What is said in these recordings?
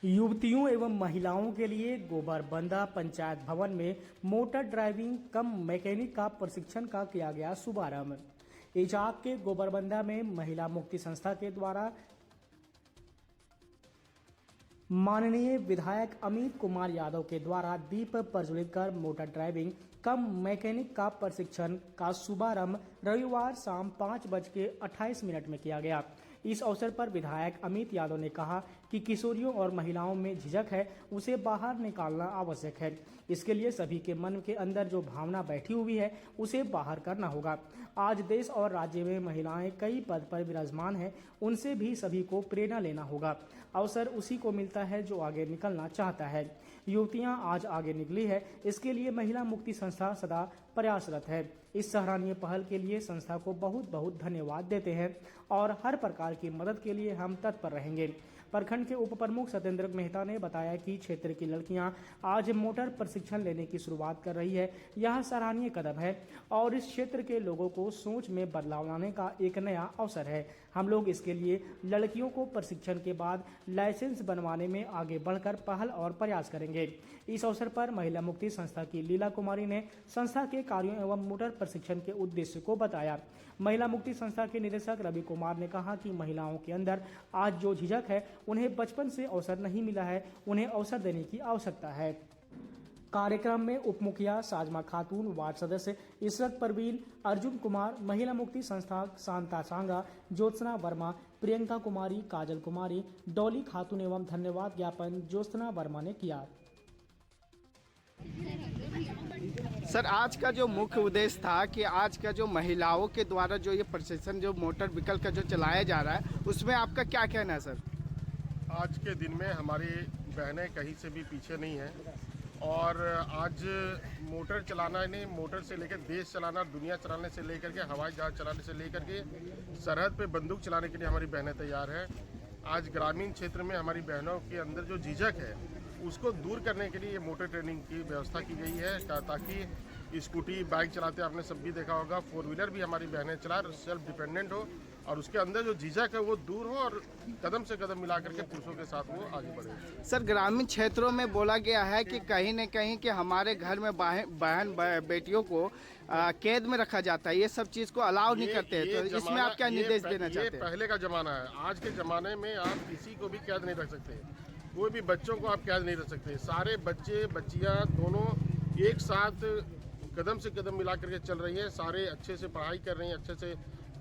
युवतियों एवं महिलाओं के लिए गोबरबंदा पंचायत भवन में मोटर ड्राइविंग कम मैकेनिक का प्रशिक्षण का किया गया शुभारंभ। इचाक के गोबरबंदा में महिला मुक्ति संस्था के द्वारा माननीय विधायक अमित कुमार यादव के द्वारा दीप प्रज्वलित कर मोटर ड्राइविंग कम मैकेनिक का प्रशिक्षण का शुभारंभ रविवार शाम 5:28 में किया गया। इस अवसर पर विधायक अमित यादव ने कहा कि किशोरियों और महिलाओं में झिझक है, उसे बाहर निकालना आवश्यक है। इसके लिए सभी के मन के अंदर जो भावना बैठी हुई है उसे बाहर करना होगा। आज देश और राज्य में महिलाएं कई पद पर विराजमान हैं, उनसे भी सभी को प्रेरणा लेना होगा। अवसर उसी को मिलता है जो आगे निकलना चाहता है। युवतियां आज आगे निकली है, इसके लिए महिला मुक्ति संस्था सदा प्रयासरत है। इस सराहनीय पहल के लिए संस्था को बहुत बहुत धन्यवाद देते हैं और हर प्रकार की मदद के लिए हम तत्पर रहेंगे। प्रखंड के उप प्रमुख सत्येंद्र मेहता ने बताया कि क्षेत्र की लड़कियां आज मोटर प्रशिक्षण लेने की शुरुआत कर रही है। यह सराहनीय कदम है और इस क्षेत्र के लोगों को सोच में बदलाव लाने का एक नया अवसर है। हम लोग इसके लिए लड़कियों को प्रशिक्षण के बाद लाइसेंस बनवाने में आगे बढ़कर पहल और प्रयास करेंगे। इस अवसर पर महिला मुक्ति संस्था की लीला कुमारी ने संस्था के कार्यों एवं मोटर प्रशिक्षण के उद्देश्य को बताया। महिला मुक्ति संस्था के निदेशक रवि कुमार ने कहा कि महिलाओं के अंदर आज जो झिझक है, उन्हें बचपन से अवसर नहीं मिला है, उन्हें अवसर देने की आवश्यकता है। कार्यक्रम में उप मुखिया साजमा खातून, वार्ड सदस्य इशरत परवीन, अर्जुन कुमार, महिला मुक्ति संस्था शांता सांगा, ज्योत्सना वर्मा, प्रियंका कुमारी, काजल कुमारी, डॉली खातून एवं धन्यवाद ज्ञापन ज्योत्सना वर्मा ने किया। सर, आज का जो मुख्य उद्देश्य था कि आज का जो महिलाओं के द्वारा जो ये प्रशिक्षण जो मोटर व्हीकल का जो चलाया जा रहा है, उसमें आपका क्या कहना है सर? आज के दिन में हमारी बहनें कहीं से भी पीछे नहीं हैं और आज मोटर चलाना नहीं, मोटर से लेकर देश चलाना, दुनिया चलाने से लेकर के हवाई जहाज चलाने से लेकर के सरहद पे बंदूक चलाने के लिए हमारी बहनें तैयार हैं। आज ग्रामीण क्षेत्र में हमारी बहनों के अंदर जो झिझक है उसको दूर करने के लिए ये मोटर ट्रेनिंग की व्यवस्था की गई है, ताकि स्कूटी बाइक चलाते आपने सब भी देखा होगा, 4 व्हीलर भी हमारी बहनें चला, सेल्फ डिपेंडेंट हो और उसके अंदर जो झिझक है वो दूर हो और कदम से कदम मिला करके पुरुषों के साथ वो आगे बढ़े। सर, ग्रामीण क्षेत्रों में बोला गया है कि कहीं न कहीं कि हमारे घर में बहन बेटियों को कैद में रखा जाता है, ये सब चीज़ को अलाउ नहीं करते हैं, तो इसमें आप क्या निर्देश देना चाहते हैं? पहले का जमाना है, आज के ज़माने में आप किसी को भी कैद नहीं रख सकते, कोई भी बच्चों को आप कैद नहीं रख सकते। सारे बच्चे बच्चियाँ दोनों एक साथ कदम से कदम मिला करके चल रही हैं, सारे अच्छे से पढ़ाई कर रही हैं, अच्छे से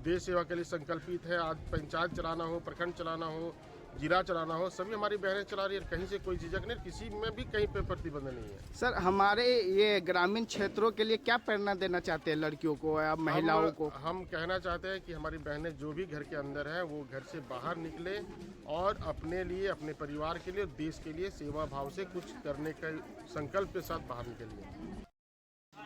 देश सेवा के लिए संकल्पित है। आज पंचायत चलाना हो, प्रखंड चलाना हो, जिला चलाना हो, सभी हमारी बहनें चला रही है। कहीं से कोई झिझक नहीं, किसी में भी कहीं पे प्रतिबंध नहीं है। सर, हमारे ये ग्रामीण क्षेत्रों के लिए क्या प्रेरणा देना चाहते हैं लड़कियों को या महिलाओं को? हम कहना चाहते हैं कि हमारी बहनें जो भी घर के अंदर हैं वो घर से बाहर निकले और अपने लिए, अपने परिवार के लिए, देश के लिए सेवा भाव से कुछ करने के संकल्प के साथ बाहर निकलिए।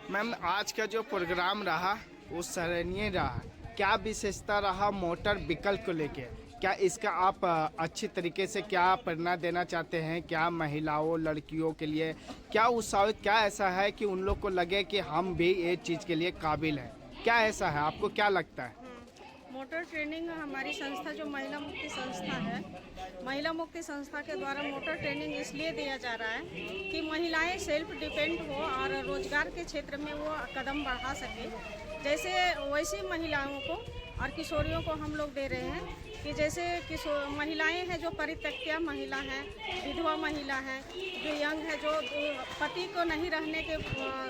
मैम, आज का जो प्रोग्राम रहा वो सराहनीय रहा। क्या विशेषता रहा मोटर व्हीकल को लेके? क्या इसका आप अच्छी तरीके से क्या प्रेरणा देना चाहते हैं? क्या महिलाओं, लड़कियों के लिए क्या उत्साहित, क्या ऐसा है कि उन लोग को लगे कि हम भी ये चीज़ के लिए काबिल हैं? क्या ऐसा है, आपको क्या लगता है? मोटर ट्रेनिंग हमारी संस्था जो महिला मुक्ति संस्था है, महिला मुक्ति संस्था के द्वारा मोटर ट्रेनिंग इसलिए दिया जा रहा है कि महिलाएं सेल्फ डिपेंड हो और रोजगार के क्षेत्र में वो कदम बढ़ा सके। जैसे वैसी महिलाओं को और किशोरियों को हम लोग दे रहे हैं कि जैसे महिलाएं हैं जो परित्यक्ता महिला हैं, विधवा महिला हैं, जो यंग है, जो पति को नहीं रहने के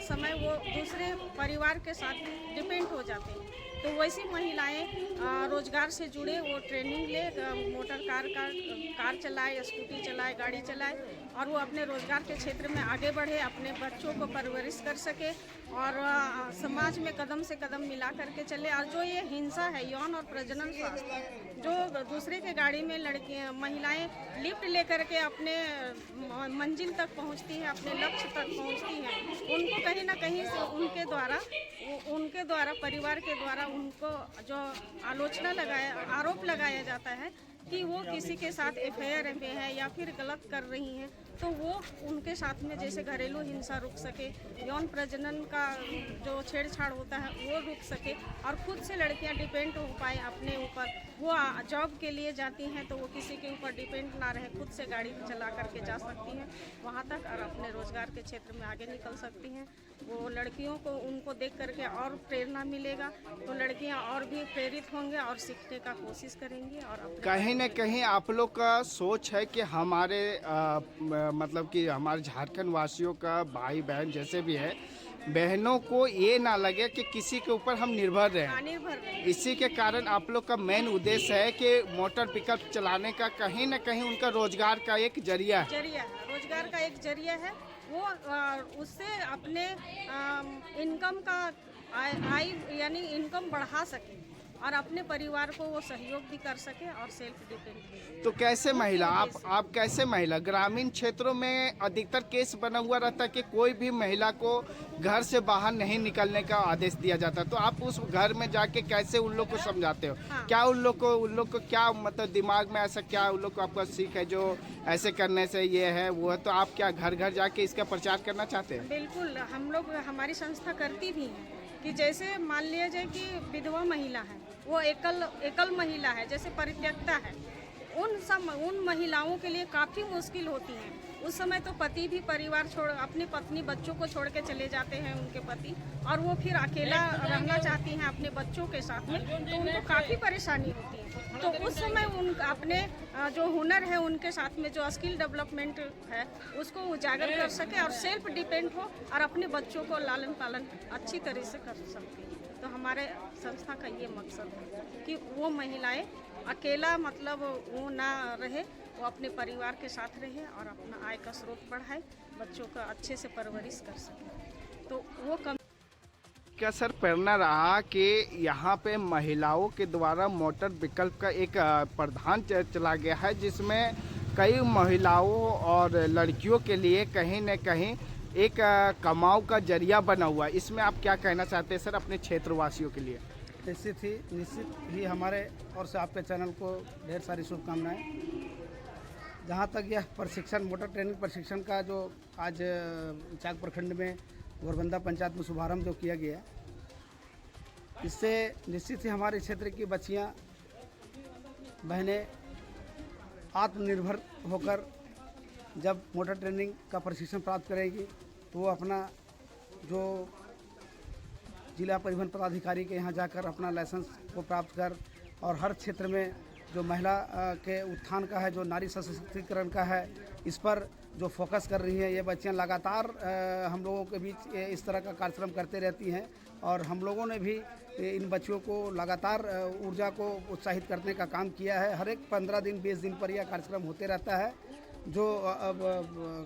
समय वो दूसरे परिवार के साथ डिपेंड हो जाते हैं, तो वैसी महिलाएं रोजगार से जुड़े वो ट्रेनिंग ले, मोटर कार चलाए, स्कूटी चलाए, गाड़ी चलाए और वो अपने रोजगार के क्षेत्र में आगे बढ़े, अपने बच्चों को परवरिश कर सके और समाज में कदम से कदम मिला करके चले। और जो ये हिंसा है, यौन और प्रजनन स्वास्थ्य, जो दूसरे के गाड़ी में लड़कियां, महिलाएं लिफ्ट लेकर के अपने मंजिल तक पहुंचती हैं, अपने लक्ष्य तक पहुंचती हैं, उनको कहीं ना कहीं से उनके द्वारा परिवार के द्वारा उनको जो आरोप लगाया जाता है कि वो किसी के साथ एफआईआर में है या फिर गलत कर रही हैं, तो वो उनके साथ में जैसे घरेलू हिंसा रुक सके, यौन प्रजनन का जो छेड़छाड़ होता है वो रुक सके और खुद से लड़कियां डिपेंड हो पाए अपने ऊपर। वो जॉब के लिए जाती हैं तो वो किसी के ऊपर डिपेंड ना रहे, खुद से गाड़ी चला करके जा सकती हैं वहाँ तक और अपने रोजगार के क्षेत्र में आगे निकल सकती हैं। वो लड़कियों को उनको देख करके और प्रेरणा मिलेगा तो लड़कियां और भी प्रेरित होंगे और सीखने का कोशिश करेंगी। और कहीं न कहीं आप लोग का सोच है कि हमारे मतलब कि हमारे झारखंड वासियों का भाई बहन जैसे भी है, बहनों को ये ना लगे कि किसी के ऊपर हम निर्भर रहें। निर्भर रहें। इसी के कारण आप लोग का मेन उद्देश्य है कि मोटर पिकअप चलाने का कहीं न कहीं उनका रोजगार का एक जरिया है। रोजगार का एक जरिया है। वो उससे अपने इनकम का आय यानी इनकम बढ़ा सके और अपने परिवार को वो सहयोग भी कर सके और सेल्फ डिपेंडेंट। तो कैसे महिला आप कैसे महिला ग्रामीण क्षेत्रों में अधिकतर केस बना हुआ रहता है कि कोई भी महिला को घर से बाहर नहीं निकलने का आदेश दिया जाता, तो आप उस घर में जाके कैसे उन लोग को समझाते हो? हाँ। क्या उन लोग को क्या मतलब दिमाग में ऐसा क्या उन लोग को आपका सीख है जो ऐसे करने से ये है वो है, तो आप क्या घर घर जाके इसका प्रचार करना चाहते हैं? बिल्कुल, हम लोग हमारी संस्था करती भी है कि जैसे मान लिया जाए कि विधवा महिला है, वो एकल महिला है, जैसे परित्यक्ता है, उन महिलाओं के लिए काफ़ी मुश्किल होती है। उस समय तो पति भी परिवार छोड़ अपनी पत्नी बच्चों को छोड़ के चले जाते हैं उनके पति, और वो फिर अकेला रहना चाहती हैं अपने बच्चों के साथ में, तो उनको काफ़ी परेशानी होती है। तो उस समय उन अपने जो हुनर है उनके साथ में जो स्किल डेवलपमेंट है उसको उजागर कर सके और सेल्फ डिपेंड हो और अपने बच्चों को लालन पालन अच्छी तरह से कर सके। तो हमारे संस्था का ये मकसद है कि वो महिलाएं अकेला मतलब वो ना रहे, वो अपने परिवार के साथ रहे और अपना आय का स्रोत बढ़ाए, बच्चों का अच्छे से परवरिश कर सके। तो वो क्या सर प्रेरणा रहा कि यहाँ पे महिलाओं के द्वारा मोटर विकल्प का एक प्रावधान चला गया है जिसमें कई महिलाओं और लड़कियों के लिए कहीं न कहीं एक कमाऊ का जरिया बना हुआ है, इसमें आप क्या कहना चाहते हैं सर अपने क्षेत्रवासियों के लिए? निश्चित ही हमारे और से आपके चैनल को ढेर सारी शुभकामनाएं। जहाँ तक यह प्रशिक्षण मोटर ट्रेनिंग प्रशिक्षण का जो आज चाक प्रखंड में गोरबंदा पंचायत में शुभारंभ जो किया गया, इससे निश्चित ही हमारे क्षेत्र की बच्चियाँ बहनें आत्मनिर्भर होकर जब मोटर ट्रेनिंग का प्रशिक्षण प्राप्त करेगी तो वो अपना जो जिला परिवहन पदाधिकारी के यहाँ जाकर अपना लाइसेंस को प्राप्त कर और हर क्षेत्र में जो महिला के उत्थान का है, जो नारी सशक्तिकरण का है, इस पर जो फोकस कर रही हैं ये बच्चियाँ लगातार हम लोगों के बीच इस तरह का कार्यक्रम करते रहती हैं और हम लोगों ने भी इन बच्चियों को लगातार ऊर्जा को उत्साहित करने का काम किया है। हर एक 15 दिन 20 दिन पर यह कार्यक्रम होते रहता है, जो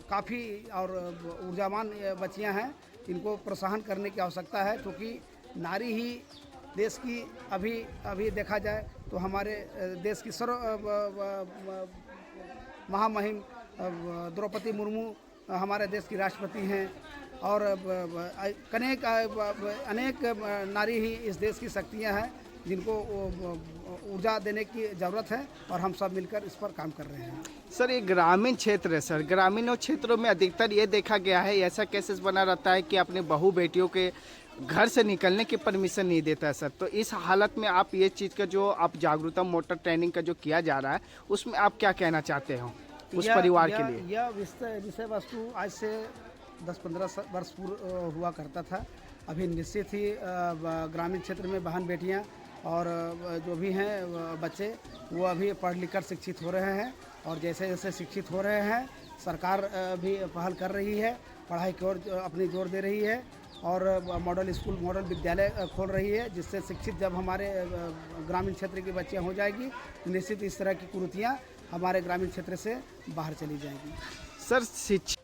काफ़ी और ऊर्जावान बच्चियाँ हैं। इनको प्रोत्साहन करने की आवश्यकता है क्योंकि नारी ही देश की अभी देखा जाए तो हमारे देश की महामहिम द्रौपदी मुर्मू हमारे देश की राष्ट्रपति हैं और अनेक नारी ही इस देश की शक्तियां हैं जिनको ऊर्जा देने की ज़रूरत है और हम सब मिलकर इस पर काम कर रहे हैं। सर ये ग्रामीण क्षेत्र है सर, ग्रामीण क्षेत्रों में अधिकतर ये देखा गया है ऐसा केसेस बना रहता है कि अपने बहू बेटियों के घर से निकलने की परमिशन नहीं देता है सर। तो इस हालत में आप ये चीज़ का जो आप जागरूकता मोटर ट्रेनिंग का जो किया जा रहा है उसमें आप क्या कहना चाहते हो उस परिवार के लिए? यह विषय वस्तु आज से 10-15 वर्ष पूर्व हुआ करता था। अभी निश्चित ही ग्रामीण क्षेत्र में बहन बेटियाँ और जो भी हैं बच्चे वो अभी पढ़ लिख कर शिक्षित हो रहे हैं और जैसे जैसे शिक्षित हो रहे हैं सरकार भी पहल कर रही है, पढ़ाई की ओर अपनी जोर दे रही है और मॉडल स्कूल मॉडल विद्यालय खोल रही है, जिससे शिक्षित जब हमारे ग्रामीण क्षेत्र की बच्चियां हो जाएगी तो निश्चित इस तरह की कुरीतियाँ हमारे ग्रामीण क्षेत्र से बाहर चली जाएंगी। सर शिक्षा